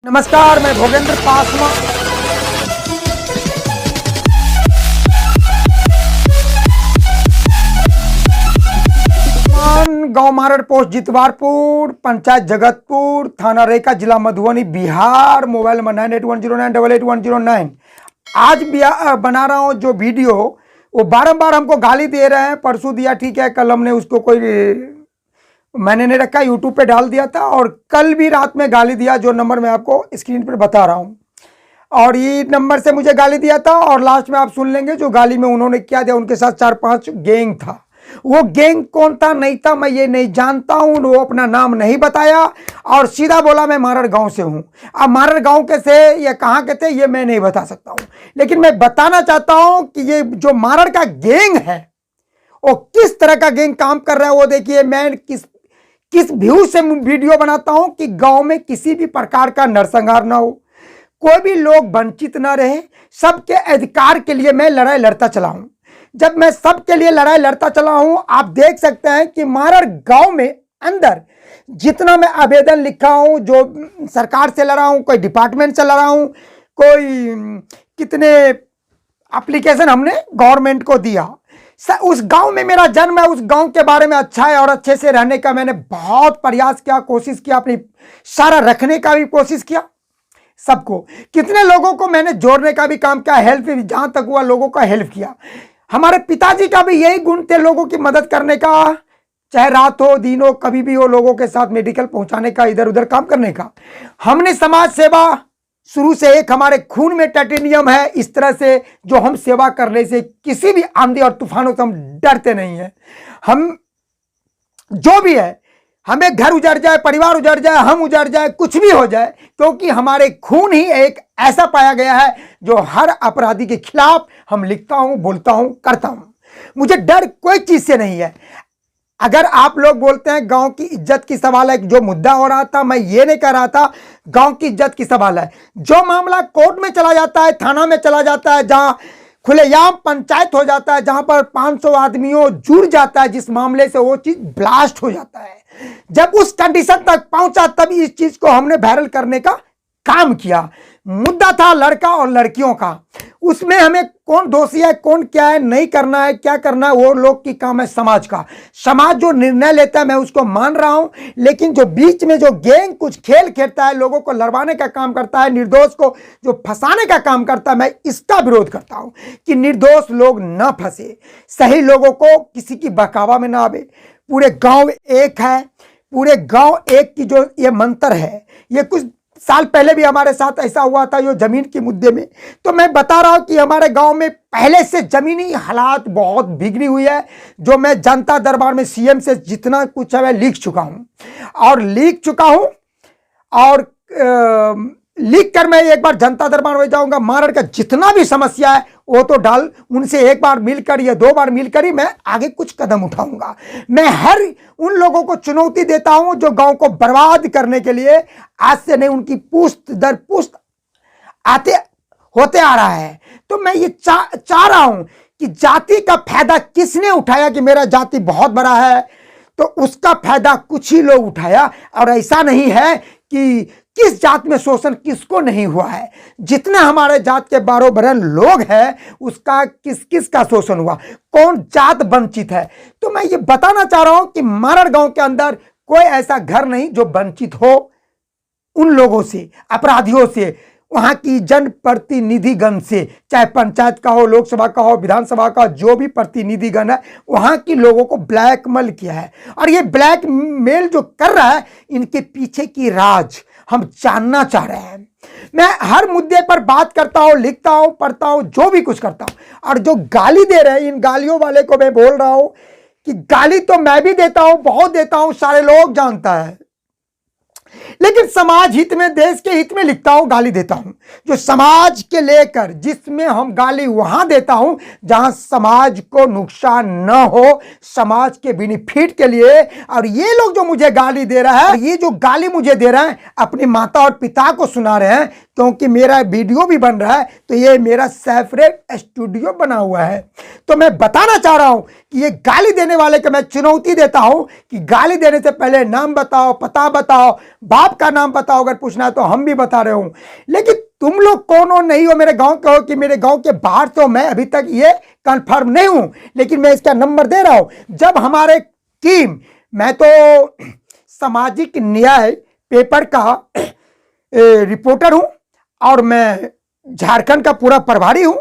नमस्कार, मैं भोगेंद्र पासवान। गांव मारड़, पोस्ट जितवारपुर, पंचायत जगतपुर, थाना रेका, जिला मधुबनी, बिहार। Mobile number 9810988109। आज बना रहा हूं जो वीडियो, वो बारंबार हमको गाली दे रहे हैं। परसों दिया, ठीक है, कल हमने उसको मैंने नहीं रखा, यूट्यूब पे डाल दिया था, और कल भी रात में गाली दिया, जो नंबर मैं आपको स्क्रीन पर बता रहा हूं। और ये नंबर से मुझे गाली दिया था, और लास्ट में आप सुन लेंगे जो गाली में उन्होंने क्या दिया। उनके साथ 4-5 गैंग था। वो गैंग कौन था नहीं था मैं ये नहीं जानता हूं। वो अपना नाम नहीं बताया और सीधा बोला मैं मारड़ गांव से हूं। अब मारड़ गांव के से या कहां के थे ये मैं नहीं बता सकता हूं, लेकिन मैं बताना चाहता हूं कि ये जो मारड़ का गैंग है वो किस तरह का गैंग काम कर रहा है। वो देखिए, मैं किस व्यू से वीडियो बनाता हूं कि गांव में किसी भी प्रकार का नरसंहार ना हो, कोई भी लोग वंचित ना रहे, सबके अधिकार के लिए मैं लड़ाई लड़ता चला हूं। जब मैं सबके लिए लड़ाई लड़ता चला हूं, आप देख सकते हैं कि मारड़ गांव में अंदर जितना मैं आवेदन लिखा हूं, जो सरकार से लड़ा हूं, कोई डिपार्टमेंट से लड़ा हूं, कोई कितने एप्लीकेशन हमने गवर्नमेंट को दिया। उस गांव में मेरा जन्म है, उस गांव के बारे में अच्छा है और अच्छे से रहने का मैंने बहुत प्रयास किया, कोशिश किया, अपनी सारा रखने का भी कोशिश किया। सबको, कितने लोगों को मैंने जोड़ने का भी काम किया, हेल्प भी जहां तक हुआ लोगों का हेल्प किया। हमारे पिताजी का भी यही गुण थे, लोगों की मदद करने का, चाहे रात हो दिन हो, कभी भी हो, लोगों के साथ मेडिकल पहुंचाने का, इधर उधर काम करने का। हमने समाज सेवा शुरू से, एक हमारे खून में टाइटेनियम है, इस तरह से जो हम सेवा करने से किसी भी आंधी और तूफानों से हम डरते नहीं हैं। हम जो भी है, हमें घर उजड़ जाए, परिवार उजड़ जाए, हम उजड़ जाए, कुछ भी हो जाए, क्योंकि हमारे खून ही एक ऐसा पाया गया है जो हर अपराधी के खिलाफ हम लिखता हूं, बोलता हूं, करता हूं। मुझे डर कोई चीज से नहीं है। अगर आप लोग बोलते हैं गांव की इज्जत की सवाल है, जो मुद्दा हो रहा था, मैं ये नहीं कह रहा था गांव की इज्जत की सवाल है। जो मामला कोर्ट में चला जाता है, थाना में चला जाता है, जहां खुलेआम पंचायत हो जाता है, जहां पर 500 आदमियों जुड़ जाता है जिस मामले से, वो चीज ब्लास्ट हो जाता है। जब उस कंडीशन तक पहुंचा, तब इस चीज को हमने वायरल करने का काम किया। मुद्दा था लड़का और लड़कियों का, उसमें हमें कौन दोषी है, कौन क्या है, नहीं करना है, क्या करना है, वो लोग की काम है समाज का। समाज जो निर्णय लेता है मैं उसको मान रहा हूं, लेकिन जो बीच में जो गैंग कुछ खेल खेलता है, लोगों को लड़वाने का काम करता है, निर्दोष को जो फंसाने का काम करता है, मैं इसका विरोध करता हूं कि निर्दोष लोग ना फंसे, सही लोगों को किसी की बहकावा में ना आवे। पूरे गांव एक है, पूरे गांव एक की जो ये मंत्र है, ये कुछ साल पहले भी हमारे साथ ऐसा हुआ था, जो जमीन के मुद्दे में। तो मैं बता रहा हूं कि हमारे गांव में पहले से जमीनी हालात बहुत बिगड़ी हुई है, जो मैं जनता दरबार में सीएम से जितना कुछ है मैं लिख चुका हूं, और लिख कर मैं एक बार जनता दरबार में जाऊंगा। मारड़ का जितना भी समस्या है वो तो डाल, उनसे एक बार मिलकर या 2 बार मिलकर ही मैं आगे कुछ कदम उठाऊंगा। मैं हर उन लोगों को चुनौती देता हूं जो गांव को बर्बाद करने के लिए आज से नहीं, उनकी पुश्त दर पुश्त होते आ रहा है। तो मैं ये चाह रहा हूं कि जाति का फायदा किसने उठाया कि मेरा जाति बहुत बड़ा है, तो उसका फायदा कुछ ही लोग उठाया। और ऐसा नहीं है कि किस जात में शोषण किसको नहीं हुआ है। जितने हमारे जात के 12 बरन लोग हैं, उसका किस किस का शोषण हुआ, कौन जात वंचित है। तो मैं ये बताना चाह रहा हूं कि मारड़ गांव के अंदर कोई ऐसा घर नहीं जो वंचित हो उन लोगों से, अपराधियों से, वहां की जनप्रतिनिधिगण से, चाहे पंचायत का हो, लोकसभा का हो, विधानसभा का, जो भी प्रतिनिधिगण है, वहां की लोगों को ब्लैकमेल किया है। और ये ब्लैकमेल जो कर रहा है, इनके पीछे की राज हम जानना चाह रहे हैं। मैं हर मुद्दे पर बात करता हूं, लिखता हूं, पढ़ता हूं, जो भी कुछ करता हूं। और जो गाली दे रहे हैं, इन गालियों वाले को मैं बोल रहा हूं कि गाली तो मैं भी देता हूं, बहुत देता हूं, सारे लोग जानता है, लेकिन समाज हित में, देश के हित में लिखता हूं, गाली देता हूं। जो समाज के लेकर, जिसमें हम गाली वहां देता हूं जहां समाज को नुकसान न हो, समाज के बेनिफिट के लिए। और ये लोग जो मुझे गाली दे रहा है, ये जो गाली मुझे दे रहे हैं, अपनी माता और पिता को सुना रहे हैं, क्योंकि मेरा वीडियो भी बन रहा है, तो ये मेरा सेपरेट स्टूडियो बना हुआ है। तो मैं बताना चाह रहा हूं कि ये गाली देने वाले को मैं चुनौती देता हूं कि गाली देने से पहले नाम बताओ, पता बताओ, बाप आपका नाम बताओ, अगर पूछना है तो हम भी बता रहे हूं। लेकिन तुम लोग कौन हो, नहीं हो मेरे गांव के हो कि मेरे गांव के बाहर, तो मैं अभी तक ये कंफर्म नहीं हूं। लेकिन मैं इसका नंबर दे रहा हूं। जब हमारे टीम, मैं तो सामाजिक न्याय पेपर का रिपोर्टर हूं और मैं झारखंड का पूरा प्रभारी हूं,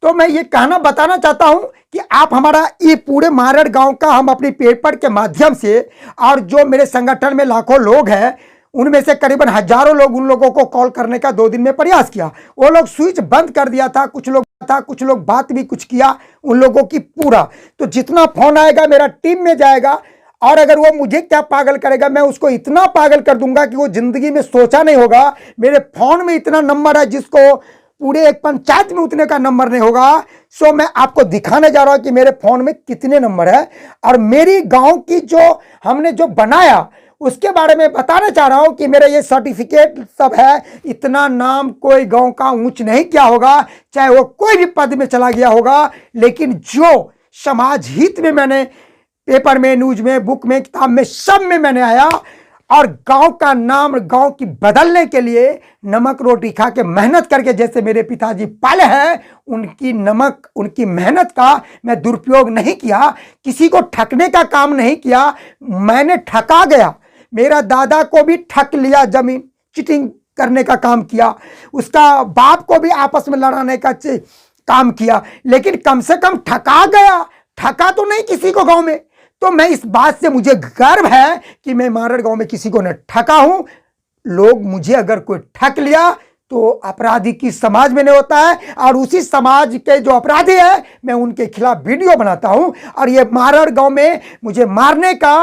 तो मैं ये कहना बताना चाहता हूं कि आप हमारा ये पूरे मारड़ गांव का, हम अपने पेपर के माध्यम से, और जो मेरे संगठन में लाखों लोग हैं उनमें से करीबन हजारों लोग, उन लोगों को कॉल करने का 2 दिन में प्रयास किया। वो लोग स्विच बंद कर दिया था, कुछ लोग बात भी कुछ किया उन लोगों की पूरा। तो जितना फोन आएगा मेरा टीम में जाएगा, और अगर वो मुझे क्या पागल करेगा, मैं उसको इतना पागल कर दूंगा कि वो जिंदगी में सोचा नहीं होगा। मेरे फोन में इतना नंबर है जिसको पूरे एक पंचायत में उतने का नंबर नहीं होगा। सो मैं आपको दिखाने जा रहा हूं कि मेरे फोन में कितने नंबर है, और मेरी गांव की जो हमने जो बनाया उसके बारे में बताना चाह रहा हूं कि मेरा ये सर्टिफिकेट सब है। इतना नाम कोई गांव का ऊंच नहीं किया होगा, चाहे वो कोई भी पद में चला गया होगा, लेकिन जो समाज हित में मैंने पेपर में, न्यूज में, बुक में, किताब में, सब में मैंने आया, और गांव का नाम, गांव की बदलने के लिए नमक रोटी खा के मेहनत करके, जैसे मेरे पिताजी पाले हैं, उनकी मेहनत का मैं दुरुपयोग नहीं किया, किसी को ठगने का काम नहीं किया। मैंने ठगा गया, मेरा दादा को भी ठग लिया, जमीन चीटिंग करने का काम किया, उसका बाप को भी आपस में लड़ाने का काम किया, लेकिन कम से कम ठगा गया, ठगा तो नहीं किसी को गांव में। तो मैं इस बात से, मुझे गर्व है कि मैं मारड़ गांव में किसी को न ठगा हूं। लोग मुझे अगर कोई ठग लिया तो अपराधी की समाज में नहीं होता है, और उसी समाज के जो अपराधी है मैं उनके खिलाफ वीडियो बनाता हूं। और ये मारड़ गांव में मुझे मारने का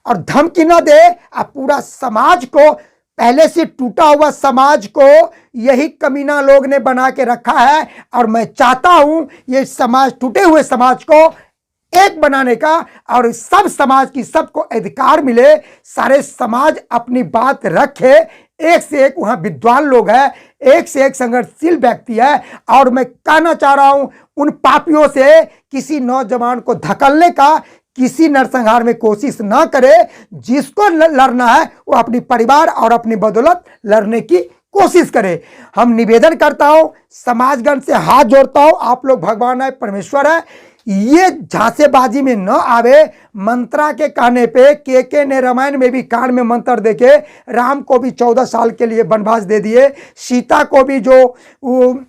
और धमकी न दे, आप पूरा समाज को, पहले से टूटा हुआ समाज को यही कमीना लोग ने बना के रखा है, और मैं चाहता हूं ये समाज, टूटे हुए समाज को एक बनाने का, और सब समाज की सबको अधिकार मिले, सारे समाज अपनी बात रखे। एक से एक वहां विद्वान लोग हैं, एक से एक संघर्षशील व्यक्ति है, और मैं कहना चाह रहा हूं उन पापियों से, किसी नौजवान को धकलने का, किसी नरसंहार में कोशिश ना करे। जिसको लड़ना है वो अपनी परिवार और अपनी बदौलत लड़ने की कोशिश करे। हम निवेदन करता हूं, समाजगण से हाथ जोड़ता हूं, आप लोग भगवान है, परमेश्वर है, ये झांसेबाजी में न आवे। मंत्रा के कहने पे के ने रामायण में भी कान में मंत्र देके राम को भी 14 साल के लिए वनवास दे दिए, सीता को भी जो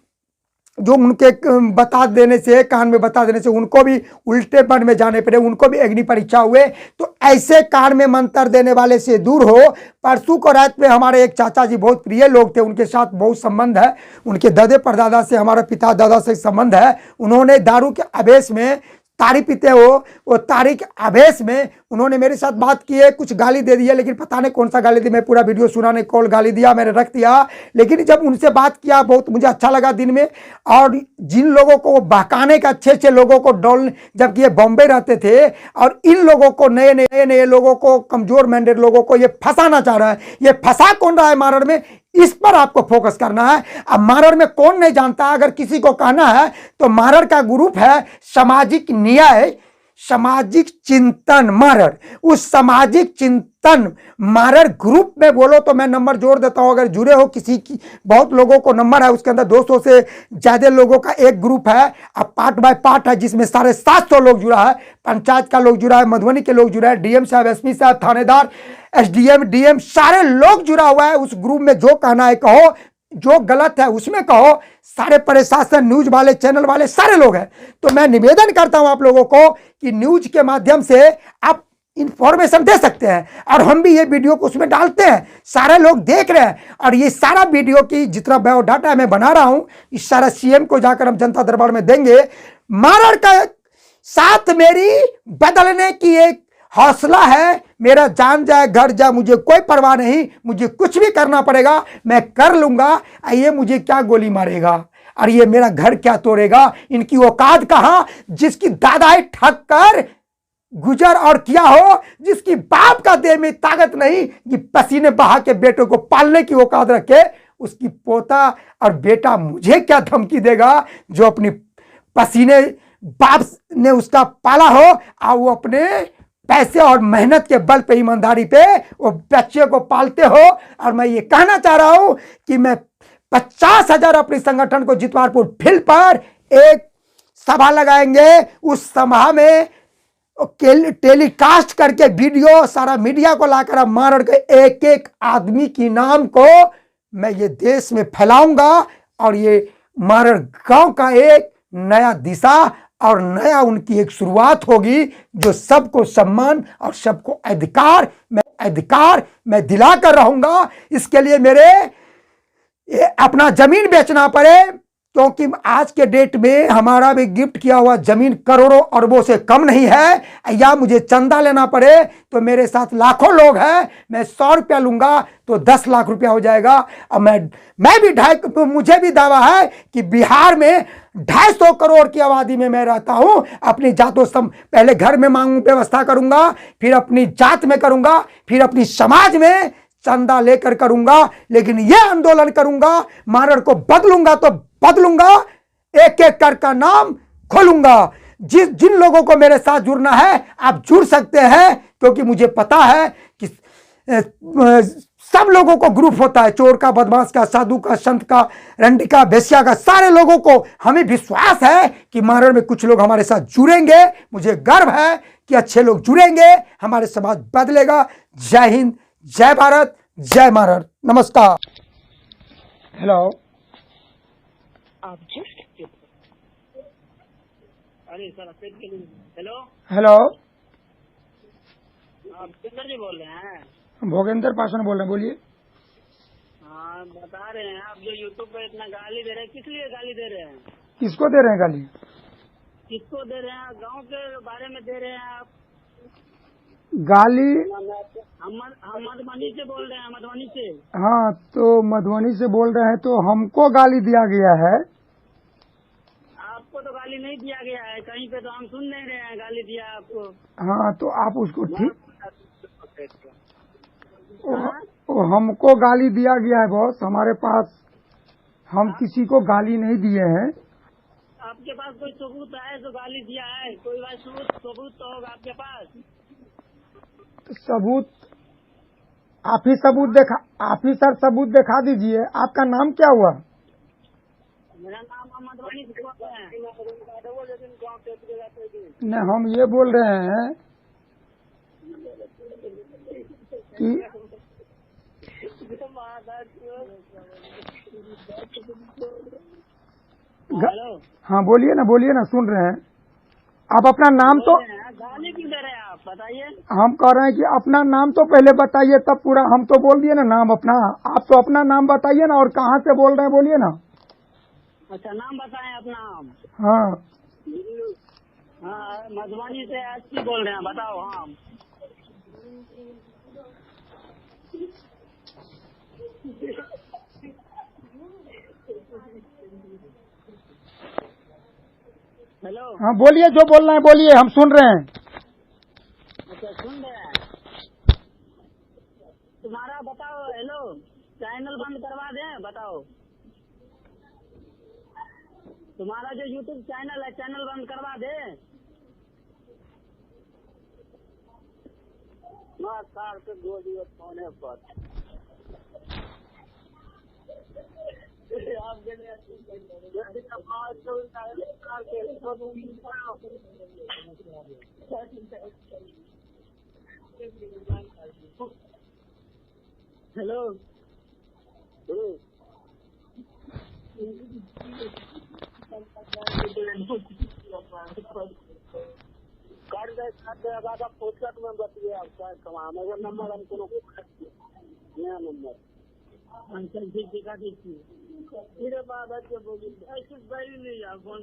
उनके बता देने से, कान में बता देने से उनको भी उल्टे वन में जाने पड़े, उनको भी अग्नि परीक्षा हुए। तो ऐसे कान में मंत्र देने वाले से दूर हो। परसों को रात में हमारे एक चाचा जी, बहुत प्रिय लोग थे, उनके साथ बहुत संबंध है, उनके दादे परदादा से, हमारा पिता दादा से संबंध है। उन्होंने दारू के आवेश में, तारी पीते हो, वो तारी के आवेश में उन्होंने मेरे साथ बात की है, कुछ गाली दे दी है, लेकिन पता नहीं कौन सा गाली दी, मैं पूरा वीडियो सुना नहीं, कॉल गाली दिया, मैंने रख दिया। लेकिन जब उनसे बात किया, बहुत मुझे अच्छा लगा दिन में। और जिन लोगों को बहकाने का, अच्छे अच्छे लोगों को डॉल, जबकि ये बॉम्बे रहते थे, और इन लोगों को, नए लोगों को, कमजोर माइंडेड लोगों को ये फंसाना चाह रहा है। ये फंसा कौन रहा है मारड़ में, इस पर आपको फोकस करना है। अब मारड़ में कौन नहीं जानता, अगर किसी को कहना है तो मारड़ का ग्रुप है सामाजिक न्याय, सामाजिक चिंतन मारड़। उस सामाजिक चिंतन मारड़ ग्रुप में बोलो तो मैं नंबर जोड़ देता हूं, अगर जुड़े हो किसी की, बहुत लोगों को नंबर है, उसके अंदर 200 से ज्यादा लोगों का एक ग्रुप है। अब पार्ट बाय पार्ट है, जिसमें 750 लोग जुड़ा है, पंचायत का लोग जुड़ा है, मधुबनी के लोग जुड़ा है, डीएम साहब, एसपी साहब, थानेदार, एसडीएम, डीएम, सारे लोग जुड़ा हुआ है उस ग्रुप में। जो कहना है कहो, जो गलत है उसमें कहो, सारे प्रशासन, न्यूज वाले, चैनल वाले, सारे लोग हैं। तो मैं निवेदन करता हूं आप लोगों को कि न्यूज के माध्यम से आप इंफॉर्मेशन दे सकते हैं, और हम भी ये वीडियो को उसमें डालते हैं, सारे लोग देख रहे हैं। और ये सारा वीडियो की जितना बायोडाटा मैं बना रहा हूं, इस सारा सीएम को जाकर हम जनता दरबार में देंगे। मारड़ का साथ मेरी बदलने की एक हौसला है, मेरा जान जाए घर जाए मुझे कोई परवाह नहीं, मुझे कुछ भी करना पड़ेगा मैं कर लूंगा। ये मुझे क्या गोली मारेगा, और ये मेरा घर क्या तोड़ेगा, इनकी औकात कहां, जिसकी दादाई ठग कर गुजर और किया हो, जिसकी बाप का देह में ताकत नहीं कि पसीने बहा के बेटे को पालने की औकात रखे, उसकी पोता और बेटा मुझे क्या धमकी देगा, जो अपनी पसीने बाप ने उसका पाला हो, और वो अपने पैसे और मेहनत के बल पे, ईमानदारी पे वो बच्चे को पालते हो। और मैं ये कहना चाह रहा हूं कि मैं 50,000 अपने संगठन को जितवारपुर फील्ड पर एक सभा लगाएंगे। उस सभा में टेलीकास्ट करके वीडियो सारा मीडिया को लाकर मार के एक एक आदमी की नाम को मैं ये देश में फैलाऊंगा। और ये मारड़ गांव का एक नया दिशा और नया उनकी एक शुरुआत होगी, जो सबको सम्मान और सबको अधिकार मैं दिलाकर रहूंगा। इसके लिए मेरे अपना जमीन बेचना पड़े, क्योंकि आज के डेट में हमारा भी गिफ्ट किया हुआ जमीन करोड़ों अरबों से कम नहीं है, या मुझे चंदा लेना पड़े तो मेरे साथ लाखों लोग हैं, मैं 100 रुपया लूंगा तो 10 लाख रुपया हो जाएगा। और मैं भी मुझे भी दावा है कि बिहार में 250 करोड़ की आबादी में मैं रहता हूं। अपनी जातों पहले घर में मांग व्यवस्था करूंगा, फिर अपनी जात में करूंगा, फिर अपनी समाज में चंदा लेकर करूंगा, लेकिन यह आंदोलन करूंगा, मारड़ को बदलूंगा तो बदलूंगा, एक एक कर का नाम खोलूंगा। जिन लोगों को मेरे साथ जुड़ना है आप जुड़ सकते हैं, क्योंकि मुझे पता है कि सब लोगों को ग्रुप होता है, चोर का, बदमाश का, साधु का, संत का, रंडी का, बेस्या का, सारे लोगों को। हमें विश्वास है कि मारड़ में कुछ लोग हमारे साथ जुड़ेंगे। मुझे गर्व है कि अच्छे लोग जुड़ेंगे, हमारे समाज बदलेगा। जय हिंद, जय भारत, जय मारड़। नमस्कार। हेलो। आप जस्ट अरे सर हेलो हेलो, आप सुंदर जी बोल रहे हैं? भोगेंद्र पासवान बोल रहे हैं, बोलिए। हाँ, बता रहे हैं आप जो यूट्यूब पे इतना गाली दे रहे हैं, किस लिए गाली दे रहे हैं? किसको दे रहे हैं गाली? किसको दे रहे हैं? गांव के बारे में दे रहे हैं आप गाली? हम मधुबनी से बोल रहे हैं, मधुबनी से। हाँ, तो मधुबनी से बोल रहे हैं, तो हमको गाली दिया गया है। आपको तो गाली नहीं दिया गया है, कहीं पे तो हम सुन नहीं रहे हैं गाली दिया आपको। हाँ, तो आप उसको ठीक। हाँ? हमको गाली दिया गया है बॉस, हमारे पास हम किसी को गाली नहीं दिए हैं। आपके पास कोई सबूत है जो गाली दिया है? कोई सबूत तो होगा आपके पास। सबूत आप ही सर सबूत दिखा दीजिए। आपका नाम क्या हुआ? मेरा नाम मधुबनी से है। नहीं, हम ये बोल रहे हैं कि हाँ, बोलिए ना, सुन रहे हैं। आप अपना नाम तो गाली क्यों दे रहे हैं आप, बताइए। हम कह रहे हैं कि अपना नाम तो पहले बताइए, तब पूरा। हम तो बोल दिए ना नाम अपना, आप तो अपना नाम बताइए ना, और कहाँ से बोल रहे हैं बोलिए ना। अच्छा, नाम बताएं अपना नाम। हाँ, हाँ, मधुबनी से एसपी बोल रहे हैं, बताओ। हाँ, हेलो। हाँ, बोलिए, जो बोलना है बोलिए, हम सुन रहे हैं। अच्छा, सुन रहे हैं। तुम्हारा बताओ। हेलो, चैनल बंद करवा दें, बताओ। तुम्हारा जो यूट्यूब चैनल है, चैनल बंद करवा दे। नमस्कार से 2 दिवस होने पर हेलो। कर पोस्टर में बतिए आपका कमाने का नंबर हमको नया नंबर दिखा दीजिए। फिर बाद बोलिए ऐसे नहीं आप फोन